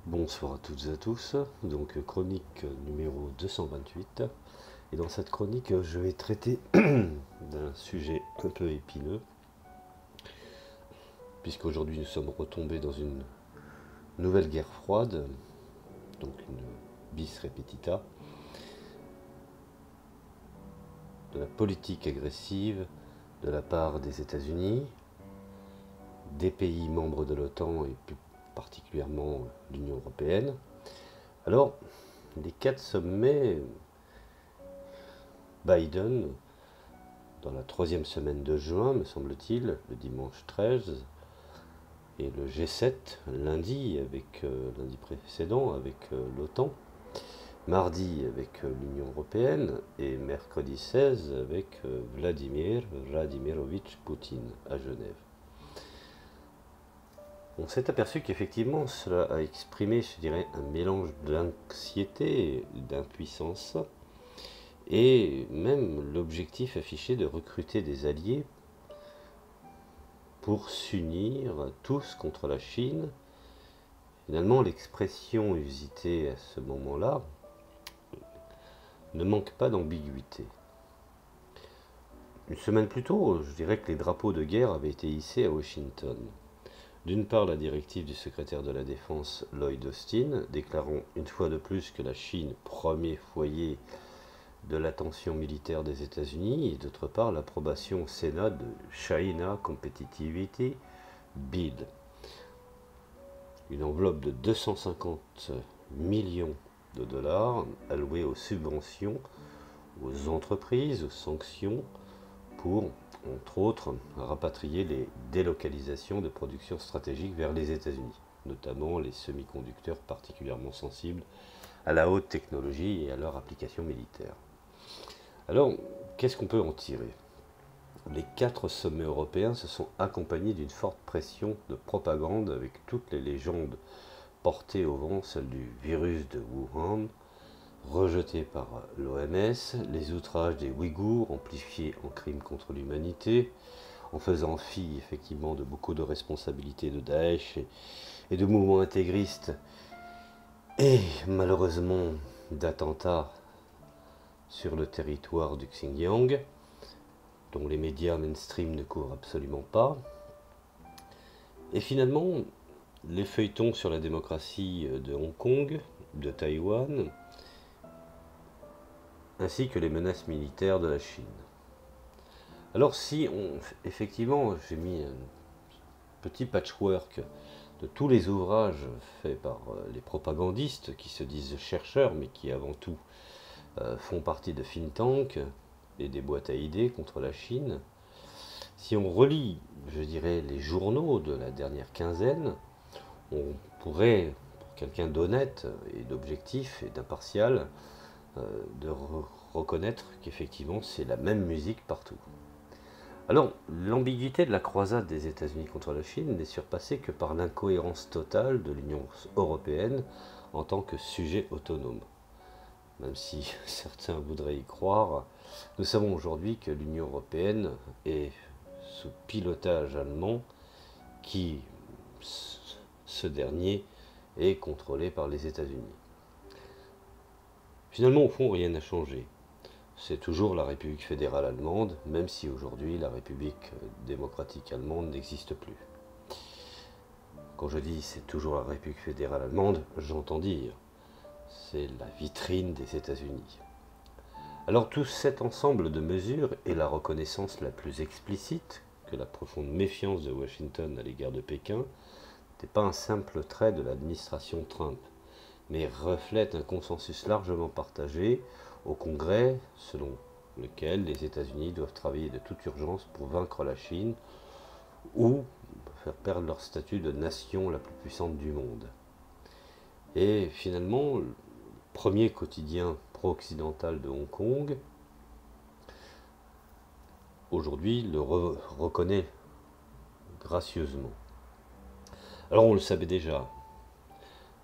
Bonsoir à toutes et à tous, donc chronique numéro 228. Et dans cette chronique, je vais traiter d'un sujet un peu épineux, puisqu'aujourd'hui nous sommes retombés dans une nouvelle guerre froide, donc une bis repetita, de la politique agressive de la part des États-Unis, des pays membres de l'OTAN et plus particulièrement l'Union européenne. Alors, les 4 sommets Biden, dans la 3e semaine de juin, me semble-t-il, le dimanche 13, et le G7 lundi, lundi précédent avec l'OTAN, mardi avec l'Union européenne et mercredi 16 avec Vladimir Vladimirovitch Poutine à Genève. On s'est aperçu qu'effectivement cela a exprimé, je dirais, un mélange d'anxiété et d'impuissance, et même l'objectif affiché de recruter des alliés pour s'unir tous contre la Chine. Finalement, l'expression usitée à ce moment-là ne manque pas d'ambiguïté. Une semaine plus tôt, je dirais que les drapeaux de guerre avaient été hissés à Washington. D'une part, la directive du secrétaire de la Défense Lloyd Austin, déclarant une fois de plus que la Chine, premier foyer de l'attention militaire des États-Unis, et d'autre part, l'approbation au Sénat de China Competitivity Bill, une enveloppe de 250 millions de dollars allouée aux subventions aux entreprises, aux sanctions, pour, entre autres, rapatrier les délocalisations de production stratégique vers les États-Unis, notamment les semi-conducteurs particulièrement sensibles à la haute technologie et à leur application militaire. Alors, qu'est-ce qu'on peut en tirer? Les 4 sommets européens se sont accompagnés d'une forte pression de propagande avec toutes les légendes portées au vent, celle du virus de Wuhan, rejeté par l'OMS, les outrages des Ouïghours, amplifiés en crimes contre l'humanité, en faisant fi effectivement de beaucoup de responsabilités de Daesh et de mouvements intégristes, et malheureusement d'attentats sur le territoire du Xinjiang, dont les médias mainstream ne couvrent absolument pas. Et finalement, les feuilletons sur la démocratie de Hong Kong, de Taïwan, ainsi que les menaces militaires de la Chine. Alors si effectivement j'ai mis un petit patchwork de tous les ouvrages faits par les propagandistes qui se disent chercheurs mais qui avant tout font partie de think tanks et des boîtes à idées contre la Chine, si on relit, je dirais, les journaux de la dernière quinzaine, on pourrait, pour quelqu'un d'honnête et d'objectif et d'impartial, de reconnaître qu'effectivement c'est la même musique partout. Alors, l'ambiguïté de la croisade des États-Unis contre la Chine n'est surpassée que par l'incohérence totale de l'Union européenne en tant que sujet autonome. Même si certains voudraient y croire, nous savons aujourd'hui que l'Union européenne est sous pilotage allemand, qui, ce dernier, est contrôlé par les États-Unis. Finalement, au fond, rien n'a changé. C'est toujours la République fédérale allemande, même si aujourd'hui la République démocratique allemande n'existe plus. Quand je dis c'est toujours la République fédérale allemande, j'entends dire c'est la vitrine des États-Unis. Alors tout cet ensemble de mesures est la reconnaissance la plus explicite que la profonde méfiance de Washington à l'égard de Pékin n'est pas un simple trait de l'administration Trump, mais reflète un consensus largement partagé au Congrès, selon lequel les États-Unis doivent travailler de toute urgence pour vaincre la Chine ou faire perdre leur statut de nation la plus puissante du monde. Et finalement, le premier quotidien pro-occidental de Hong Kong, aujourd'hui, le reconnaît gracieusement. Alors on le savait déjà,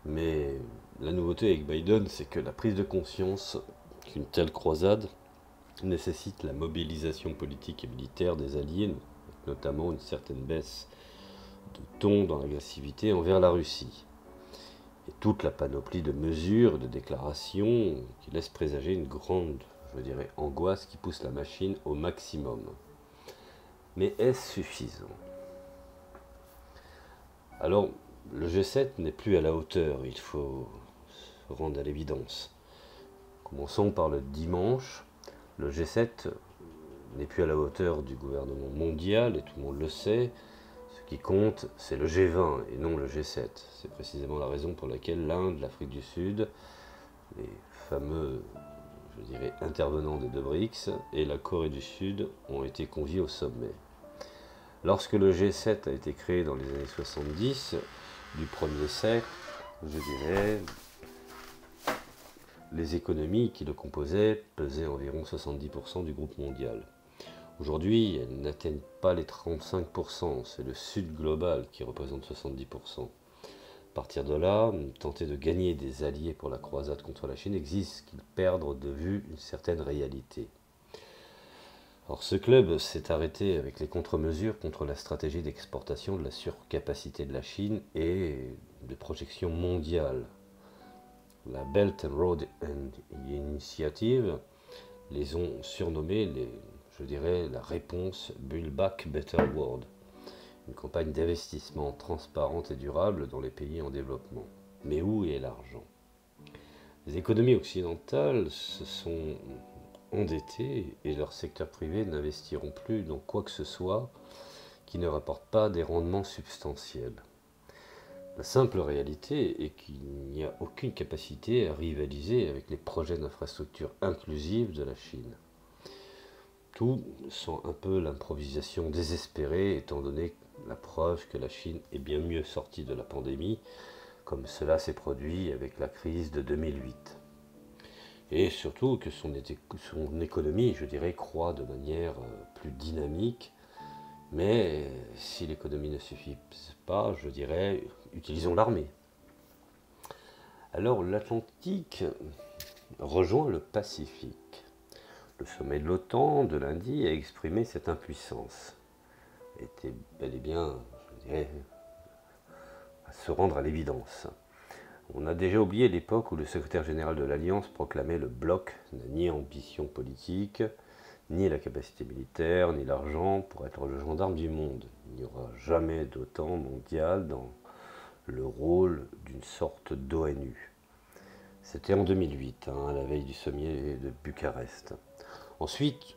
mais la nouveauté avec Biden, c'est que la prise de conscience qu'une telle croisade nécessite la mobilisation politique et militaire des alliés, notamment une certaine baisse de ton dans l'agressivité envers la Russie. et toute la panoplie de mesures, de déclarations qui laissent présager une grande, je dirais, angoisse qui pousse la machine au maximum. Mais est-ce suffisant? Alors, le G7 n'est plus à la hauteur, il faut se rendre à l'évidence. Commençons par le dimanche. Le G7 n'est plus à la hauteur du gouvernement mondial, et tout le monde le sait. Ce qui compte, c'est le G20 et non le G7. C'est précisément la raison pour laquelle l'Inde, l'Afrique du Sud, les fameux, je dirais, intervenants des deux BRICS, et la Corée du Sud ont été conviés au sommet. Lorsque le G7 a été créé dans les années 70 du 1er siècle, je dirais, les économies qui le composaient pesaient environ 70% du groupe mondial. Aujourd'hui, elles n'atteignent pas les 35%, c'est le Sud global qui représente 70%. À partir de là, tenter de gagner des alliés pour la croisade contre la Chine exige qu'ils perdent de vue une certaine réalité. Or, ce club s'est arrêté avec les contre-mesures contre la stratégie d'exportation de la surcapacité de la Chine et de projection mondiale. La Belt and Road Initiative les ont surnommés, je dirais, la réponse Build Back Better World, une campagne d'investissement transparente et durable dans les pays en développement. Mais où est l'argent? Les économies occidentales se sont endettées et leurs secteurs privés n'investiront plus dans quoi que ce soit qui ne rapporte pas des rendements substantiels. La simple réalité est qu'il n'y a aucune capacité à rivaliser avec les projets d'infrastructures inclusives de la Chine. Tout sent un peu l'improvisation désespérée, étant donné la preuve que la Chine est bien mieux sortie de la pandémie, comme cela s'est produit avec la crise de 2008. Et surtout que son économie, je dirais, croît de manière plus dynamique. Mais si l'économie ne suffit pas, je dirais, utilisons l'armée. Alors l'Atlantique rejoint le Pacifique. Le sommet de l'OTAN de lundi a exprimé cette impuissance. Était bel et bien, je dirais, à se rendre à l'évidence. On a déjà oublié l'époque où le secrétaire général de l'Alliance proclamait le bloc n'a ni ambition politique, ni la capacité militaire, ni l'argent pour être le gendarme du monde. Il n'y aura jamais d'OTAN mondial dans le rôle d'une sorte d'ONU. C'était en 2008, à la veille du sommet de Bucarest. Ensuite,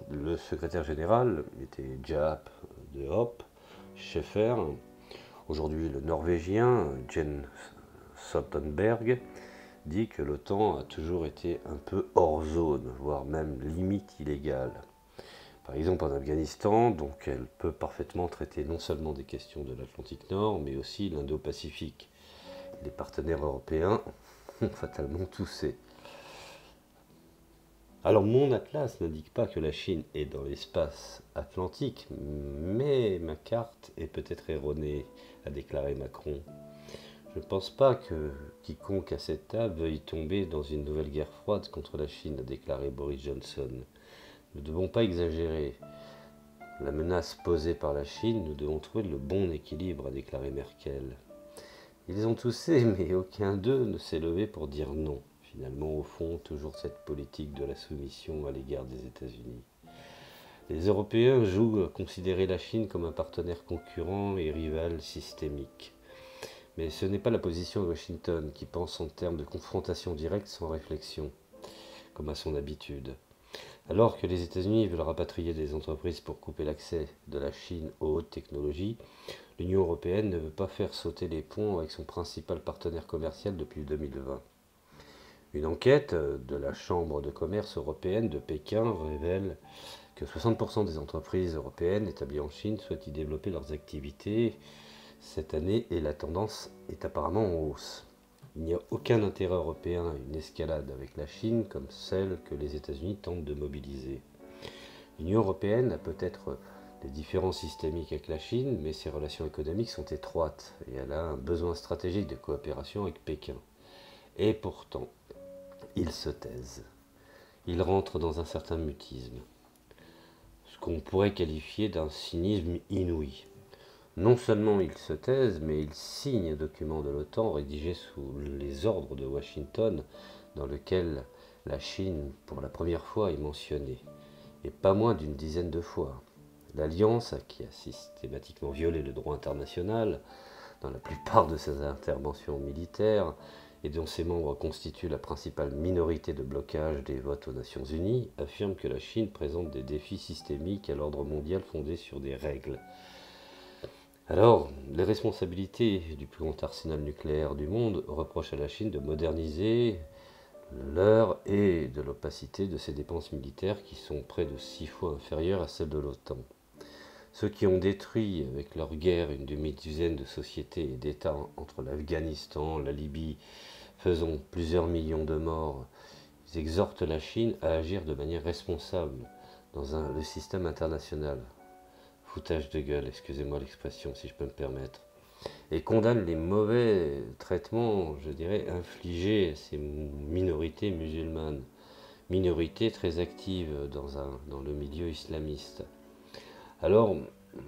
le secrétaire général était Jaap de Hoop Scheffer. Aujourd'hui, le Norvégien Jens Stoltenberg dit que l'OTAN a toujours été un peu hors zone, voire même limite illégale. Par exemple en Afghanistan, donc elle peut parfaitement traiter non seulement des questions de l'Atlantique Nord, mais aussi l'Indo-Pacifique. Les partenaires européens ont fatalement toussé. Alors mon atlas n'indique pas que la Chine est dans l'espace atlantique, mais ma carte est peut-être erronée, a déclaré Macron. Je ne pense pas que quiconque à cette table veuille tomber dans une nouvelle guerre froide contre la Chine, a déclaré Boris Johnson. Nous ne devons pas exagérer. La menace posée par la Chine, nous devons trouver le bon équilibre, a déclaré Merkel. Ils ont toussé, mais aucun d'eux ne s'est levé pour dire non. Finalement, au fond, toujours cette politique de la soumission à l'égard des États-Unis. Les Européens jouent à considérer la Chine comme un partenaire concurrent et rival systémique. Mais ce n'est pas la position de Washington, qui pense en termes de confrontation directe sans réflexion, comme à son habitude. Alors que les États-Unis veulent rapatrier des entreprises pour couper l'accès de la Chine aux hautes technologies, l'Union européenne ne veut pas faire sauter les ponts avec son principal partenaire commercial depuis 2020. Une enquête de la Chambre de commerce européenne de Pékin révèle que 60% des entreprises européennes établies en Chine souhaitent y développer leurs activités cette année et la tendance est apparemment en hausse. Il n'y a aucun intérêt européen à une escalade avec la Chine comme celle que les États-Unis tentent de mobiliser. L'Union européenne a peut-être des différences systémiques avec la Chine, mais ses relations économiques sont étroites et elle a un besoin stratégique de coopération avec Pékin. Et pourtant, ils se taisent. Ils rentrent dans un certain mutisme, ce qu'on pourrait qualifier d'un cynisme inouï. Non seulement ils se taisent, mais ils signent un document de l'OTAN rédigé sous les ordres de Washington, dans lequel la Chine, pour la première fois, est mentionnée, et pas moins d'une dizaine de fois. L'Alliance, qui a systématiquement violé le droit international dans la plupart de ses interventions militaires, et dont ses membres constituent la principale minorité de blocage des votes aux Nations Unies, affirme que la Chine présente des défis systémiques à l'ordre mondial fondés sur des règles. Alors, les responsabilités du plus grand arsenal nucléaire du monde reprochent à la Chine de moderniser l'heure et de l'opacité de ses dépenses militaires qui sont près de 6 fois inférieures à celles de l'OTAN. Ceux qui ont détruit avec leur guerre une demi-douzaine de sociétés et d'États entre l'Afghanistan, la Libye, faisant plusieurs millions de morts, ils exhortent la Chine à agir de manière responsable dans le système international. Foutage de gueule, excusez-moi l'expression si je peux me permettre, et condamnent les mauvais traitements, je dirais, infligés à ces minorités musulmanes, minorités très actives dans le milieu islamiste. Alors,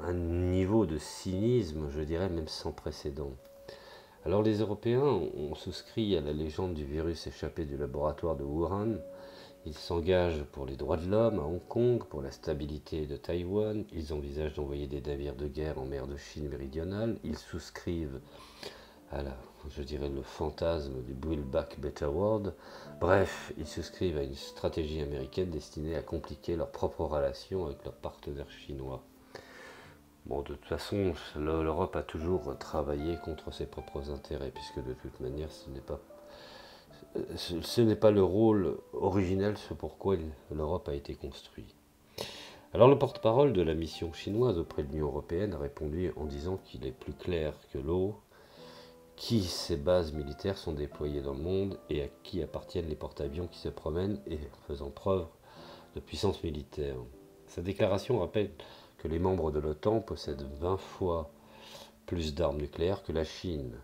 un niveau de cynisme, je dirais même sans précédent. Alors les Européens ont souscrit à la légende du virus échappé du laboratoire de Wuhan. Ils s'engagent pour les droits de l'homme à Hong Kong, pour la stabilité de Taïwan. Ils envisagent d'envoyer des navires de guerre en mer de Chine méridionale. Ils souscrivent à le fantasme du Build Back Better World. Bref, ils souscrivent à une stratégie américaine destinée à compliquer leurs propres relations avec leurs partenaires chinois. Bon, de toute façon, l'Europe a toujours travaillé contre ses propres intérêts, puisque de toute manière, ce n'est pas le rôle originel, ce pourquoi l'Europe a été construite. Alors le porte-parole de la mission chinoise auprès de l'Union européenne a répondu en disant qu'il est plus clair que l'eau qui ces bases militaires sont déployées dans le monde et à qui appartiennent les porte-avions qui se promènent et faisant preuve de puissance militaire. Sa déclaration rappelle que les membres de l'OTAN possèdent 20 fois plus d'armes nucléaires que la Chine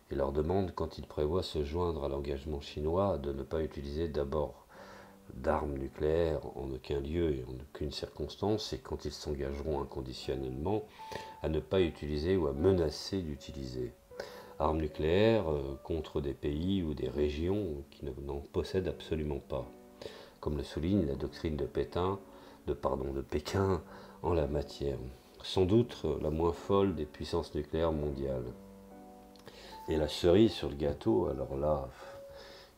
et leur demande, quand ils prévoient se joindre à l'engagement chinois, de ne pas utiliser d'abord d'armes nucléaires en aucun lieu et en aucune circonstance, et quand ils s'engageront inconditionnellement, à ne pas utiliser ou à menacer d'utiliser armes nucléaires contre des pays ou des régions qui n'en possèdent absolument pas, comme le souligne la doctrine de Pékin en la matière, sans doute la moins folle des puissances nucléaires mondiales. Et la cerise sur le gâteau, alors là,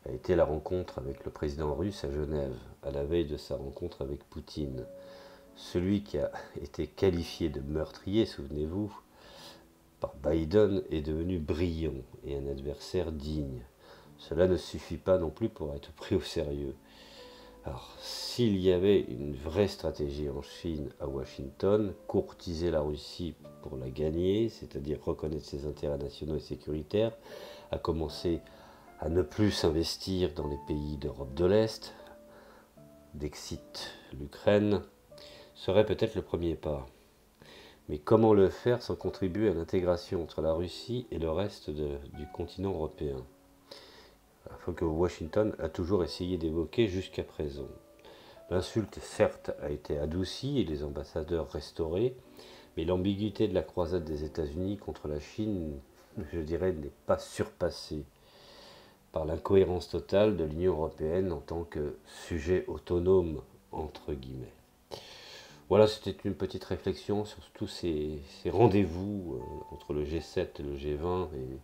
a été la rencontre avec le président russe à Genève, à la veille de sa rencontre avec Poutine. Celui qui a été qualifié de meurtrier, souvenez-vous, par Biden est devenu brillant et un adversaire digne. Cela ne suffit pas non plus pour être pris au sérieux. Alors, s'il y avait une vraie stratégie en Chine à Washington, courtiser la Russie pour la gagner, c'est-à-dire reconnaître ses intérêts nationaux et sécuritaires, à commencer à ne plus s'investir dans les pays d'Europe de l'Est, d'excite l'Ukraine, serait peut-être le premier pas. Mais comment le faire sans contribuer à l'intégration entre la Russie et le reste du continent européen? Enfin, que Washington a toujours essayé d'évoquer jusqu'à présent. L'insulte, certes, a été adoucie et les ambassadeurs restaurés, mais l'ambiguïté de la croisade des États-Unis contre la Chine, je dirais, n'est pas surpassée par l'incohérence totale de l'Union européenne en tant que sujet autonome, entre guillemets. Voilà, c'était une petite réflexion sur tous ces rendez-vous entre le G7 et le G20 et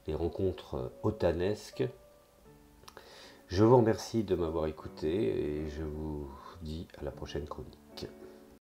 les rencontres otanesques. Je vous remercie de m'avoir écouté et je vous dis à la prochaine chronique.